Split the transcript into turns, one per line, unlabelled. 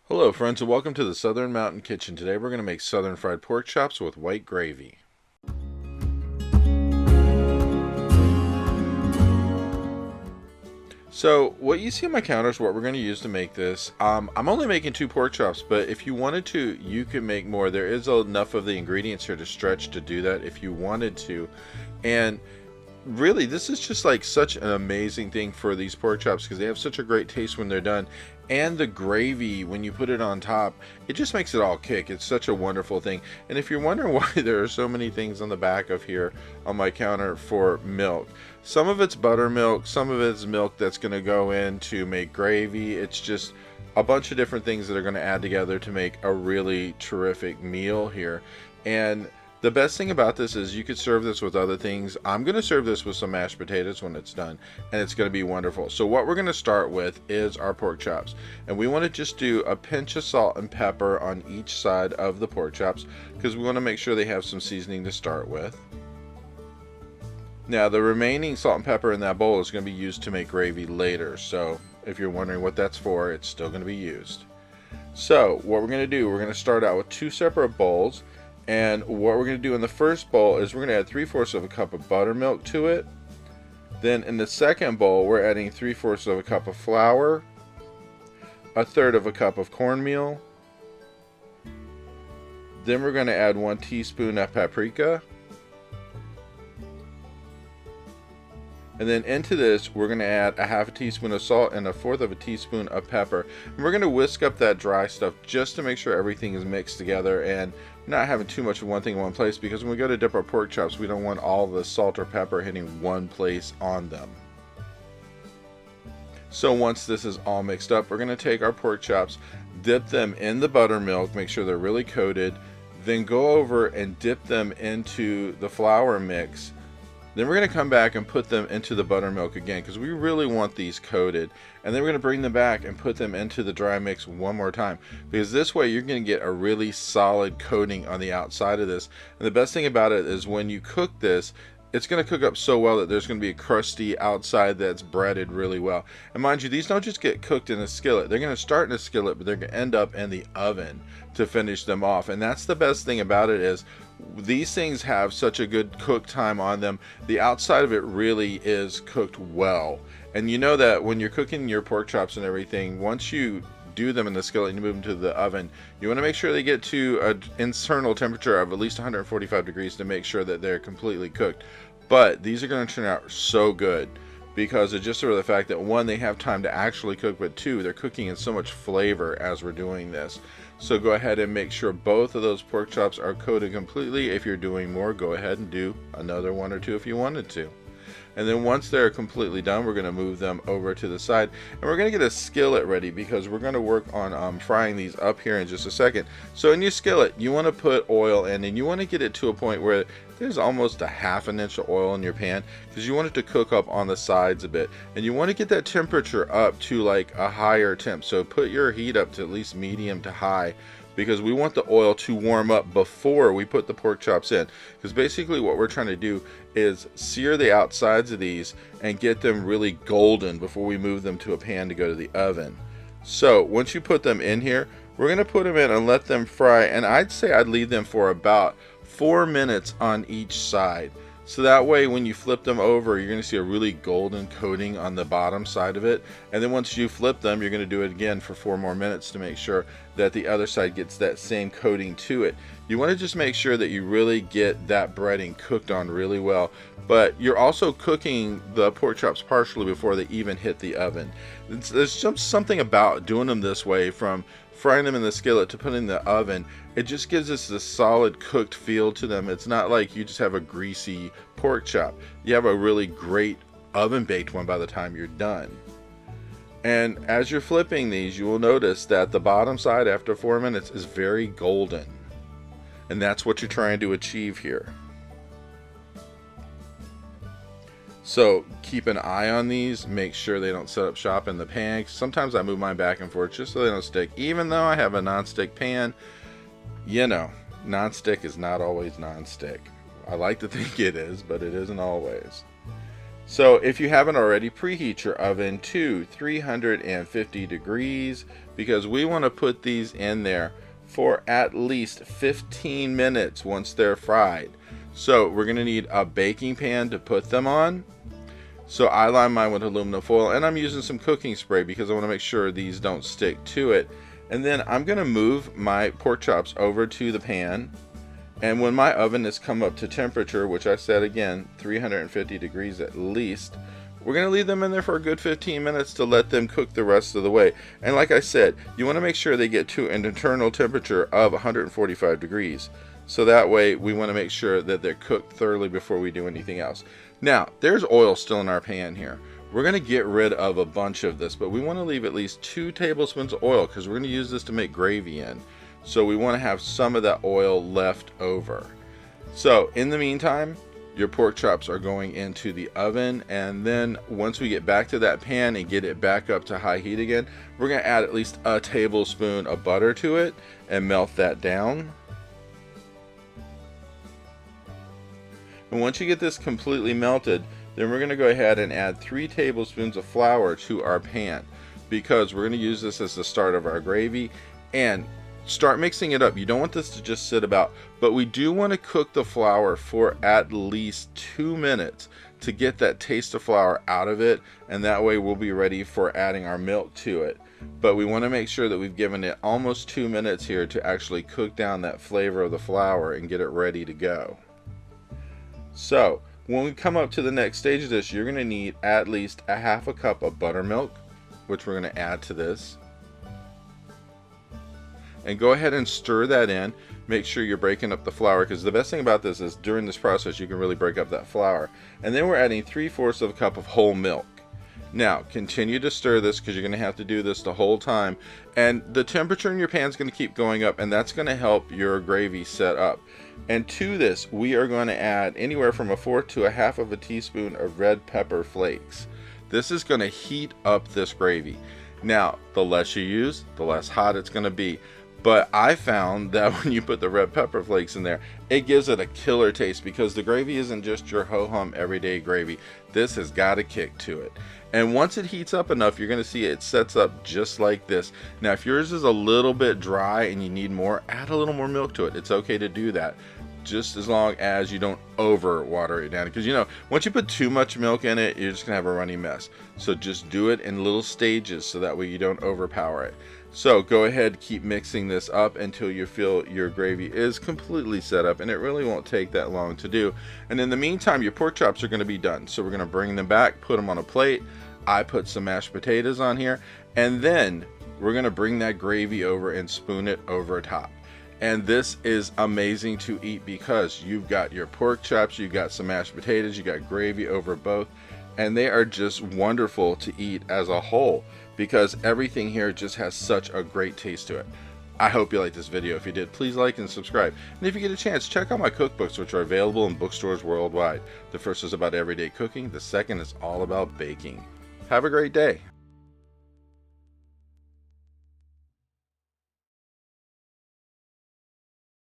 Hello friends and welcome to the Southern Mountain Kitchen. Today we're going to make southern fried pork chops with white gravy. So what you see on my counter is what we're going to use to make this. I'm only making 2 pork chops, but if you wanted to, you can make more. There is enough of the ingredients here to stretch to do that if you wanted to. And really, this is just like such an amazing thing for these pork chops because they have such a great taste when they're done. And the gravy, when you put it on top, it just makes it all kick. It's such a wonderful thing. And if you're wondering why there are so many things on the back of here on my counter for milk, some of it's buttermilk, some of it's milk that's going to go in to make gravy. It's just a bunch of different things that are going to add together to make a really terrific meal here. And the best thing about this is you could serve this with other things. I'm going to serve this with some mashed potatoes when it's done, and it's going to be wonderful. So what we're going to start with is our pork chops, and we want to just do a pinch of salt and pepper on each side of the pork chops because we want to make sure they have some seasoning to start with. Now the remaining salt and pepper in that bowl is going to be used to make gravy later, so if you're wondering what that's for, it's still going to be used. So what we're going to do, we're going to start out with 2 separate bowls. And what we're going to do in the first bowl is we're going to add 3/4 of a cup of buttermilk to it. Then in the second bowl, we're adding 3/4 of a cup of flour, 1/3 of a cup of cornmeal. Then we're going to add 1 teaspoon of paprika. And then into this, we're going to add 1/2 teaspoon of salt and 1/4 of a teaspoon of pepper. And we're going to whisk up that dry stuff just to make sure everything is mixed together and not having too much of one thing in one place, because when we go to dip our pork chops, we don't want all the salt or pepper hitting one place on them. So once this is all mixed up, we're going to take our pork chops, dip them in the buttermilk, make sure they're really coated, then go over and dip them into the flour mix. Then we're going to come back and put them into the buttermilk again because we really want these coated. And then we're going to bring them back and put them into the dry mix one more time, because this way you're going to get a really solid coating on the outside of this. And the best thing about it is when you cook this, it's going to cook up so well that there's going to be a crusty outside that's breaded really well. And mind you, these don't just get cooked in a skillet. They're going to start in a skillet, but they're going to end up in the oven to finish them off. And that's the best thing about it, is these things have such a good cook time on them. The outside of it really is cooked well. And you know that when you're cooking your pork chops and everything, once you do them in the skillet and you move them to the oven, you want to make sure they get to an internal temperature of at least 145 degrees to make sure that they're completely cooked. But these are going to turn out so good because of just sort of the fact that, 1, they have time to actually cook, but 2, they're cooking in so much flavor as we're doing this. So go ahead and make sure both of those pork chops are coated completely. If you're doing more, go ahead and do another 1 or 2 if you wanted to. And then once they're completely done, we're going to move them over to the side, and we're going to get a skillet ready because we're going to work on frying these up here in just a second. So in your skillet, you want to put oil in, and you want to get it to a point where there's almost a 1/2 inch of oil in your pan, because you want it to cook up on the sides a bit, and you want to get that temperature up to like a higher temp. So put your heat up to at least medium to high, because we want the oil to warm up before we put the pork chops in. Because basically what we're trying to do is sear the outsides of these and get them really golden before we move them to a pan to go to the oven. So once you put them in here, we're going to put them in and let them fry, and I'd say I'd leave them for about 4 minutes on each side. So that way when you flip them over, you're going to see a really golden coating on the bottom side of it. And then once you flip them, you're going to do it again for 4 more minutes to make sure that the other side gets that same coating to it. You want to just make sure that you really get that breading cooked on really well. But you're also cooking the pork chops partially before they even hit the oven. There's just something about doing them this way, from frying them in the skillet to putting in the oven. It just gives us this solid cooked feel to them. It's not like you just have a greasy pork chop. You have a really great oven baked one by the time you're done. And as you're flipping these, you will notice that the bottom side after 4 minutes is very golden. And that's what you're trying to achieve here. So keep an eye on these, make sure they don't set up shop in the pan. Sometimes I move mine back and forth just so they don't stick. Even though I have a non-stick pan, you know, non-stick is not always non-stick. I like to think it is, but it isn't always. So if you haven't already, preheat your oven to 350 degrees because we want to put these in there for at least 15 minutes once they're fried. So we're going to need a baking pan to put them on. So I line mine with aluminum foil, and I'm using some cooking spray because I want to make sure these don't stick to it. And then I'm going to move my pork chops over to the pan. And when my oven has come up to temperature, which I said again, 350 degrees at least, we're going to leave them in there for a good 15 minutes to let them cook the rest of the way. And like I said, you want to make sure they get to an internal temperature of 145 degrees. So that way we want to make sure that they're cooked thoroughly before we do anything else. Now, there's oil still in our pan here. We're going to get rid of a bunch of this, but we want to leave at least 2 tablespoons of oil because we're going to use this to make gravy in. So we want to have some of that oil left over. So in the meantime, your pork chops are going into the oven, and then once we get back to that pan and get it back up to high heat again, we're going to add at least a tablespoon of butter to it and melt that down. And once you get this completely melted, then we're going to go ahead and add 3 tablespoons of flour to our pan because we're going to use this as the start of our gravy. And start mixing it up. You don't want this to just sit about, but we do want to cook the flour for at least 2 minutes to get that taste of flour out of it, and that way we'll be ready for adding our milk to it. But we want to make sure that we've given it almost 2 minutes here to actually cook down that flavor of the flour and get it ready to go. So when we come up to the next stage of this, you're going to need at least a half a cup of buttermilk, which we're going to add to this. And go ahead and stir that in. Make sure you're breaking up the flour, because the best thing about this is during this process you can really break up that flour. And then we're adding 3/4 of a cup of whole milk. Now continue to stir this because you're going to have to do this the whole time, and the temperature in your pan is going to keep going up, and that's going to help your gravy set up. And to this we are going to add anywhere from 1/4 to 1/2 of a teaspoon of red pepper flakes. This is going to heat up this gravy. Now the less you use, the less hot it's going to be. But I found that when you put the red pepper flakes in there, it gives it a killer taste because the gravy isn't just your ho-hum everyday gravy. This has got a kick to it. And once it heats up enough, you're going to see it sets up just like this. Now, if yours is a little bit dry and you need more, add a little more milk to it. It's okay to do that, just as long as you don't over water it down. Because, you know, once you put too much milk in it, you're just going to have a runny mess. So just do it in little stages so that way you don't overpower it. So go ahead, keep mixing this up until you feel your gravy is completely set up, and it really won't take that long to do. And in the meantime, your pork chops are going to be done. So we're going to bring them back, put them on a plate. I put some mashed potatoes on here, and then we're going to bring that gravy over and spoon it over top. And this is amazing to eat because you've got your pork chops, you've got some mashed potatoes, you got gravy over both, and they are just wonderful to eat as a whole because everything here just has such a great taste to it. I hope you liked this video. If you did, please like and subscribe. And if you get a chance, check out my cookbooks, which are available in bookstores worldwide. The first is about everyday cooking. The second is all about baking. Have a great day.